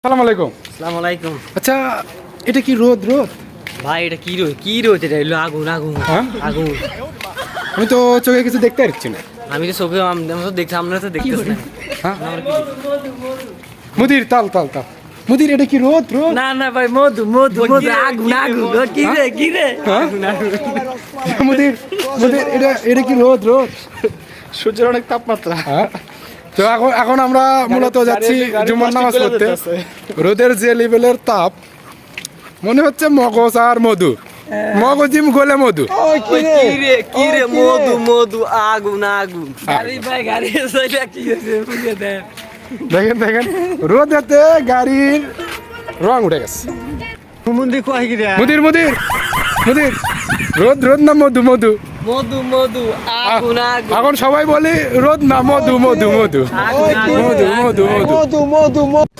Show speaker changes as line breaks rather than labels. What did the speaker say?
আসসালামু আলাইকুম।
আসসালামু আলাইকুম।
আচ্ছা, এটা কি রোদ?
ভাই এটা কি রোদ? কি রোদ? এটা হলো আগুন আগুন
হ্যাঁ?
আগুন।
আমি তো চোখে কিছু দেখতে পাচ্ছি না।
আমি তো চোখে আমরা তো দেখছি, আমরা তো দেখতেছি না।
হ্যাঁ, মুদির তাল তাল তাল মুদির, এটা কি রোদ?
না না ভাই, মধু মধু মধু আগুন আগুন। কি রে কি রে?
হ্যাঁ? মুদির মুদির, এটা কি রোদ?
সূর্যের অনেক তাপমাত্রা।
হ্যাঁ, তো এখন আমরা মূলত যাচ্ছি জুমার নামাজ পড়তে। রোদের যে লেভেলের তাপ, মনে হচ্ছে মগজ আর মধু, মগজিম গোলে মধু।
কি রে কি রে? মধু মধু আগুন আগুন। গাড়ি ভাই গাড়ি চলে কি হয়েছে? বুঝে দেন।
দেখেন রোদেতে গাড়ির রং উঠে গেছে।
মন্দির কয় কি রে?
মুদির মুদির মুদির, রোদ না মধু মধু।
মধু মধু আগুন আগুন।
এখন সবাই বলি রোদ না মধু মধু মধু
আগুন আগুন।
মধু মধু মধু।